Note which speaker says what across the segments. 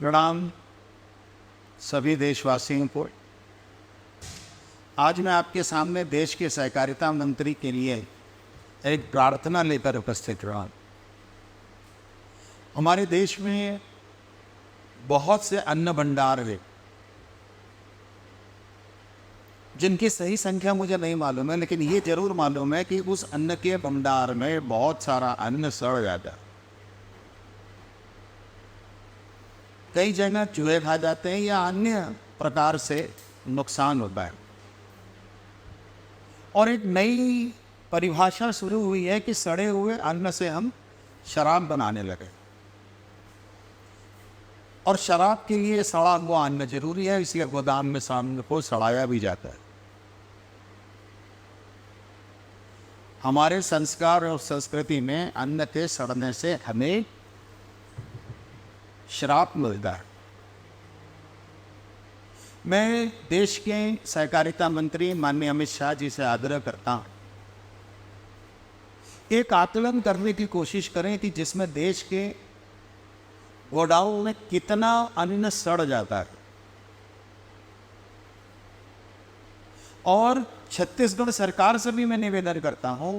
Speaker 1: प्रणाम सभी देशवासियों को। आज मैं आपके सामने देश के सहकारिता मंत्री के लिए एक प्रार्थना लेकर उपस्थित रहा। हमारे देश में बहुत से अन्न भंडार हैं जिनकी सही संख्या मुझे नहीं मालूम है, लेकिन ये जरूर मालूम है कि उस अन्न के भंडार में बहुत सारा अन्न सड़ जाता है। कई जगह चूहे खा जाते हैं या अन्य प्रकार से नुकसान होता है। और एक नई परिभाषा शुरू हुई है कि सड़े हुए अन्न से हम शराब बनाने लगे, और शराब के लिए सड़ा हुआ अन्न जरूरी है, इसलिए गोदाम में सामने को सड़ाया भी जाता है। हमारे संस्कार और संस्कृति में अन्न के सड़ने से हमें श्राप मिलता है। मैं देश के सहकारिता मंत्री माननीय अमित शाह जी से आग्रह करता हूँ, एक आकलन करने की कोशिश करें कि जिसमें देश के गोडाउन में कितना अन्न सड़ जाता है, और छत्तीसगढ़ सरकार से भी मैं निवेदन करता हूं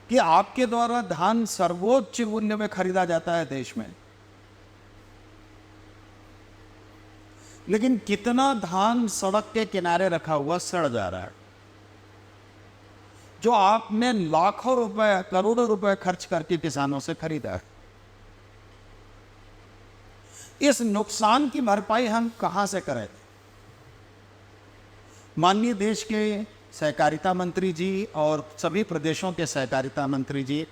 Speaker 1: कि आपके द्वारा धान सर्वोच्च मूल्य में खरीदा जाता है देश में, लेकिन कितना धान सड़क के किनारे रखा हुआ सड़ जा रहा है, जो आपने लाखों रुपए करोड़ों रुपए खर्च करके किसानों से खरीदा है। इस नुकसान की भरपाई हम कहां से करें? माननीय देश के सहकारिता मंत्री जी और सभी प्रदेशों के सहकारिता मंत्री जी,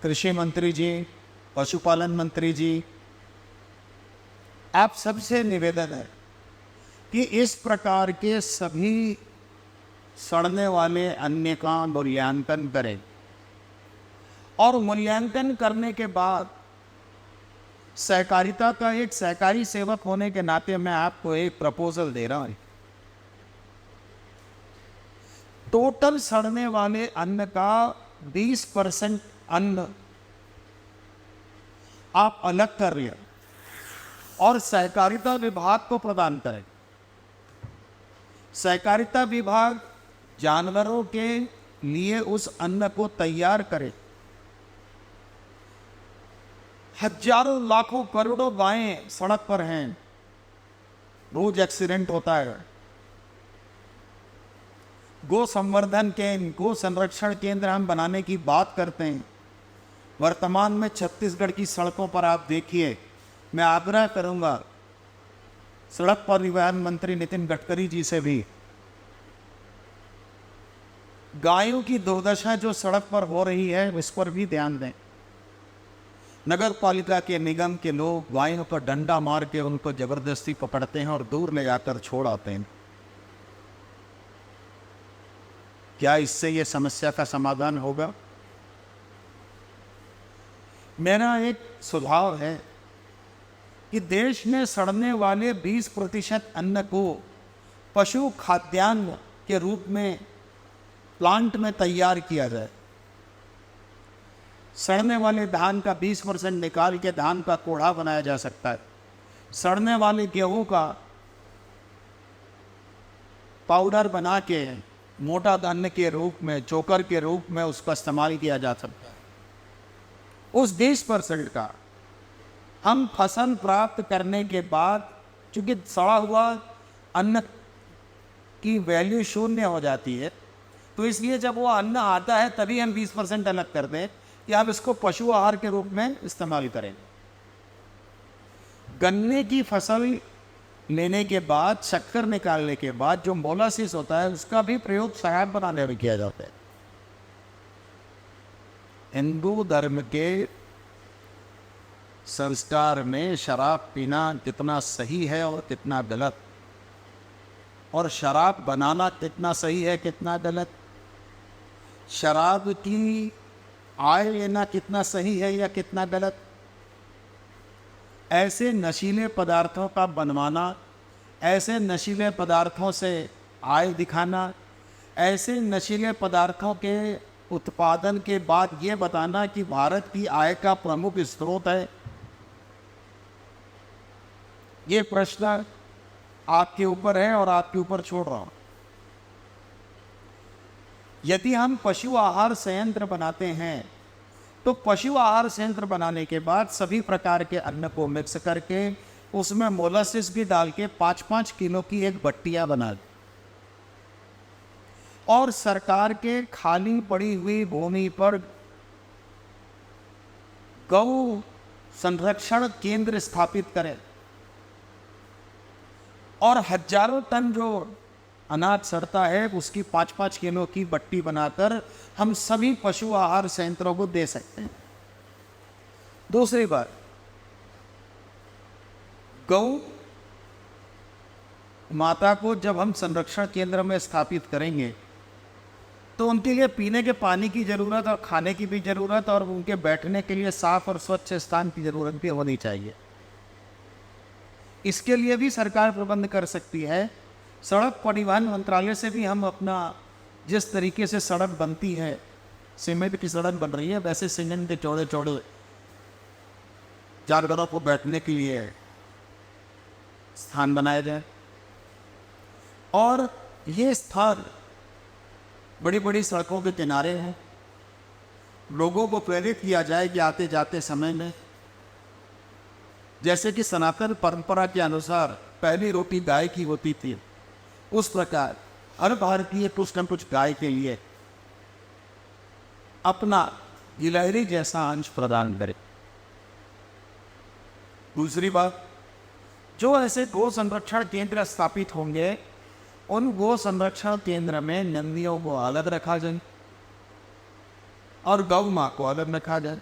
Speaker 1: कृषि मंत्री जी, पशुपालन मंत्री जी, आप सबसे निवेदन है कि इस प्रकार के सभी सड़ने वाले अन्न का मूल्यांकन करें, और मूल्यांकन करने के बाद सहकारिता का एक सहकारी सेवक होने के नाते मैं आपको एक प्रपोजल दे रहा हूं। टोटल सड़ने वाले अन्न का 20% अन्न आप अलग कर रहे हैं और सहकारिता विभाग को प्रदान करें। सहकारिता विभाग जानवरों के लिए उस अन्न को तैयार करे। हजारों लाखों करोड़ों गायें सड़क पर हैं, रोज एक्सीडेंट होता है। गो संवर्धन केंद्र, गो संरक्षण केंद्र हम बनाने की बात करते हैं। वर्तमान में छत्तीसगढ़ की सड़कों पर आप देखिए, मैं आग्रह करूंगा सड़क परिवहन मंत्री नितिन गडकरी जी से भी, गायों की दुर्दशा जो सड़क पर हो रही है इस पर भी ध्यान दें। नगर पालिका के निगम के लोग गायों पर डंडा मार के उनको जबरदस्ती पकड़ते हैं और दूर ले जाकर छोड़ आते हैं। क्या इससे ये समस्या का समाधान होगा? मेरा एक सुझाव है कि देश में सड़ने वाले 20% अन्न को पशु खाद्यान्न के रूप में प्लांट में तैयार किया जाए। सड़ने वाले धान का 20% निकाल के धान का कोढ़ा बनाया जा सकता है। सड़ने वाले गेहूं का पाउडर बना के मोटा धान्य के रूप में, चोकर के रूप में उसका इस्तेमाल किया जा सकता है। उस 20% का हम फसल प्राप्त करने के बाद, चूंकि सड़ा हुआ अन्न की वैल्यू शून्य हो जाती है, तो इसलिए जब वो अन्न आता है तभी हम 20% अलग कर दें कि आप इसको पशु आहार के रूप में इस्तेमाल करें। गन्ने की फसल लेने के बाद, शक्कर निकालने के बाद जो मोलासिस होता है उसका भी प्रयोग शराब बनाने में किया जाता है। हिंदू धर्म के संस्कार में शराब पीना कितना सही है और कितना गलत, और शराब बनाना कितना सही है कितना गलत, शराब की आय लेना कितना सही है या कितना गलत, ऐसे नशीले पदार्थों का बनवाना, ऐसे नशीले पदार्थों से आय दिखाना, ऐसे नशीले पदार्थों के उत्पादन के बाद ये बताना कि भारत की आय का प्रमुख स्रोत है, ये प्रश्न आपके ऊपर है और आपके ऊपर छोड़ रहा हूं। यदि हम पशु आहार संयंत्र बनाते हैं तो पशु आहार संयंत्र बनाने के बाद सभी प्रकार के अन्न को मिक्स करके उसमें मोलासिस भी डाल के 5-5 किलो की एक बट्टियां बना दी और सरकार के खाली पड़ी हुई भूमि पर गौ संरक्षण केंद्र स्थापित करें और हजारों टन जो अनाज सड़ता है उसकी 5-5 किलो की बट्टी बनाकर हम सभी पशु आहार संयंत्रों को दे सकते हैं। दूसरी बात, गौ माता को जब हम संरक्षण केंद्र में स्थापित करेंगे तो उनके लिए पीने के पानी की ज़रूरत और खाने की भी ज़रूरत और उनके बैठने के लिए साफ और स्वच्छ स्थान की ज़रूरत भी होनी चाहिए। इसके लिए भी सरकार प्रबंध कर सकती है। सड़क परिवहन मंत्रालय से भी हम अपना, जिस तरीके से सड़क बनती है, सीमेंट की सड़क बन रही है, वैसे सीमेंट के चौड़े चौड़े जानवरों को बैठने के लिए स्थान बनाया जाए और ये स्थान बड़ी बड़ी सड़कों के किनारे हैं। लोगों को प्रेरित किया जाए कि आते जाते समय में, जैसे कि सनातन परंपरा के अनुसार पहली रोटी गाय की होती थी, उस प्रकार हर भारतीय कुछ न कुछ गाय के लिए अपना गिलहरी जैसा अंश प्रदान करे। दूसरी बात, जो ऐसे गौ संरक्षण केंद्र स्थापित होंगे उन गौ संरक्षण केंद्र में नंदियों को अलग रखा जाए और गौ माँ को अलग रखा जाए।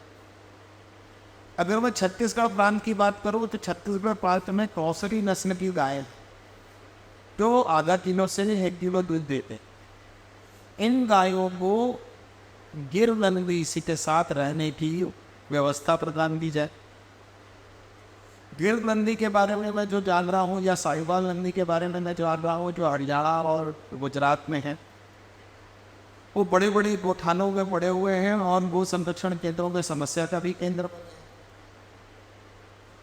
Speaker 1: अगर मैं छत्तीसगढ़ प्रांत की बात करूँ तो छत्तीसगढ़ प्रांत में कौसरी नस्ल की गाय जो आधा किलो से 1 किलो दूध देते, इन गायों को गिर नंदी के साथ रहने की व्यवस्था प्रदान की जाए। गिर नंदी के बारे में मैं जो जान रहा हूँ या साहिवाल नंदी के बारे में मैं जान रहा हूँ जो हरियाणा और गुजरात में है, वो बड़े बड़े गोठानों में पड़े हुए हैं और गो संरक्षण केंद्रों में समस्या का भी केंद्र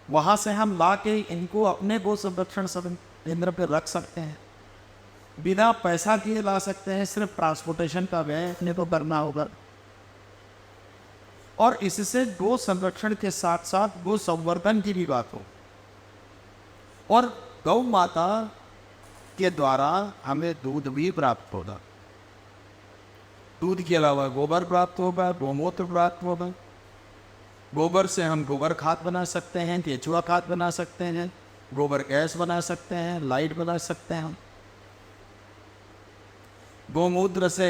Speaker 1: वहाँ से हम ला के इनको अपने गो संरक्षण केंद्र पर रख सकते हैं, बिना पैसा दिए ला सकते हैं, सिर्फ ट्रांसपोर्टेशन का व्यय अपने को करना होगा और इससे गो संरक्षण के साथ साथ गो संवर्धन की भी बात हो और गौ माता के द्वारा हमें दूध भी प्राप्त होगा। दूध के अलावा गोबर प्राप्त होगा, गोमूत्र प्राप्त होगा। गोबर से हम गोबर खाद बना सकते हैं, केचुआ खाद बना सकते हैं, गोबर गैस बना सकते हैं, लाइट बना सकते हैं। गोमूत्र से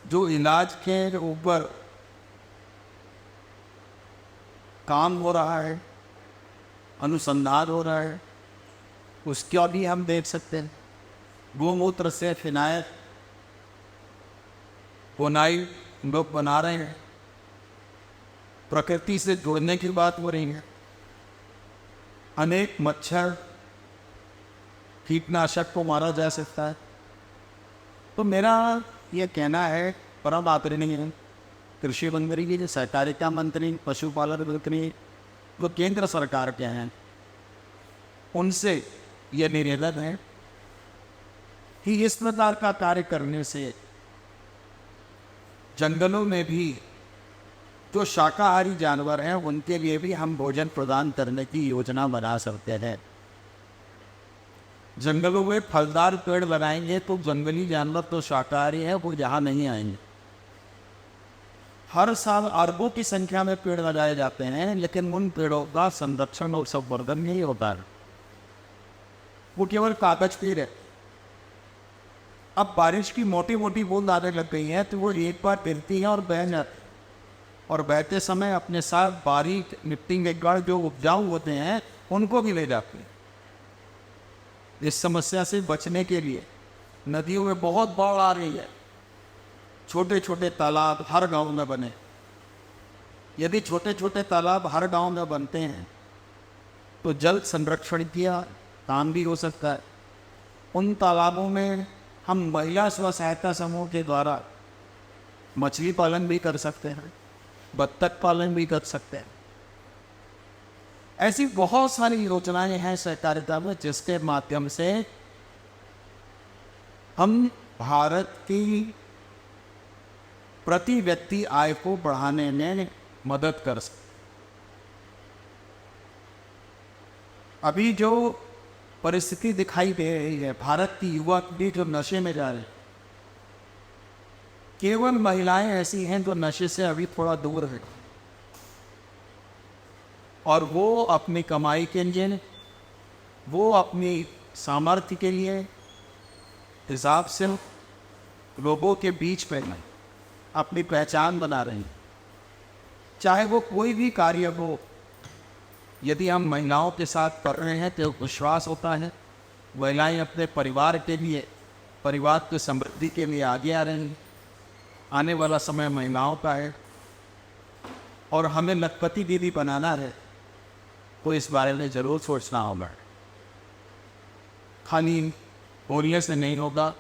Speaker 1: जो इलाज के ऊपर काम हो रहा है, अनुसंधान हो रहा है, उसका भी हम देख सकते हैं। गोमूत्र से फिनाइल बोनाई लोग बना रहे हैं, प्रकृति से जुड़ने की बात हो रही है। अनेक मच्छर कीटनाशक को मारा जा सकता है। तो मेरा ये कहना है, परम आदरणीय कृषि मंत्री जी, सहकारिता मंत्री, पशुपालन मंत्री, वो केंद्र सरकार के हैं, उनसे ये निवेदन है कि इस प्रकार का कार्य करने से जंगलों में भी जो शाकाहारी जानवर हैं उनके लिए भी हम भोजन प्रदान करने की योजना बना सकते हैं। जंगलों में फलदार पेड़ लगाएंगे तो जंगली जानवर तो शाकाहारी है वो यहाँ नहीं आएंगे। हर साल अरबों की संख्या में पेड़ लगाए जाते हैं, लेकिन उन पेड़ों का संरक्षण और संवर्धन नहीं होता है, वो केवल कागज पे रहे। अब बारिश की मोटी मोटी बूंद आने लग गई है तो वो एक बार गिरती है और बह जाती है और बहते समय अपने साथ बारीक मिट्टी के गढ़ जो उपजाऊ होते हैं उनको भी ले जाती है। इस समस्या से बचने के लिए नदियों में बहुत बाढ़ आ रही है। छोटे छोटे तालाब हर गांव में बने। यदि छोटे छोटे तालाब हर गांव में बनते हैं तो जल संरक्षण किया काम भी हो सकता है। उन तालाबों में हम महिला स्व सहायता समूह के द्वारा मछली पालन भी कर सकते हैं, बत्तख पालन भी कर सकते हैं। ऐसी बहुत सारी योजनाएं हैं सहकारिता में जिसके माध्यम से हम भारत की प्रति व्यक्ति आय को बढ़ाने में मदद कर सकते। अभी जो परिस्थिति दिखाई दे रही है, भारत की युवा पीढ़ी जो नशे में जा रही है, केवल महिलाएं ऐसी हैं जो नशे से अभी थोड़ा दूर है, और वो अपनी कमाई के लिए, वो अपनी सामर्थ्य के लिए हिसाब से लोगों के बीच में अपनी पहचान बना रही हैं। चाहे वो कोई भी कार्य हो, यदि हम महिलाओं के साथ कर रहे हैं तो विश्वास होता है महिलाएं अपने परिवार के लिए, परिवार की समृद्धि के लिए आगे आ रही हैं। आने वाला समय महिलाओं का है और हमें लखपति दीदी बनाना है, तो इस बारे में ज़रूर सोचना होगा। खाली बोलने से नहीं होगा,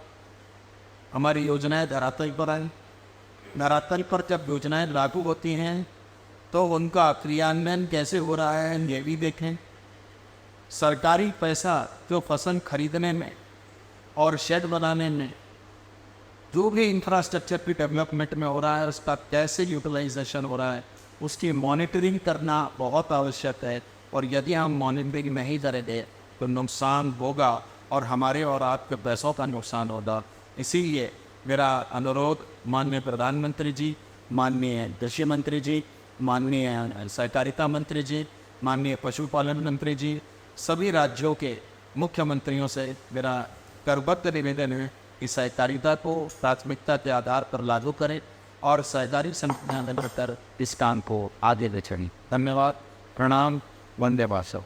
Speaker 1: हमारी योजनाएं धरातल पर आए। धरातल पर जब योजनाएं लागू होती हैं तो उनका क्रियान्वयन कैसे हो रहा है ये भी देखें। सरकारी पैसा जो फसल खरीदने में और शेड बनाने में, जो भी इंफ्रास्ट्रक्चर की डेवलपमेंट में हो रहा है, उसका कैसे यूटिलाइजेशन हो रहा है, उसकी मॉनिटरिंग करना बहुत आवश्यक है। और यदि हम मॉनिटरिंग नहीं करेंगे तो नुकसान होगा और हमारे और आपके पैसों का नुकसान होगा। इसीलिए मेरा अनुरोध माननीय प्रधानमंत्री जी, माननीय कृषि मंत्री जी, माननीय सहकारिता मंत्री जी, माननीय पशुपालन मंत्री जी, सभी राज्यों के मुख्यमंत्रियों से मेरा करबद्ध निवेदन है कि सहकारिता को प्राथमिकता के आधार पर लागू करें और सहकारी संगठन कर इस काम को आगे ले चलें। धन्यवाद, प्रणाम, वंदे मातरम।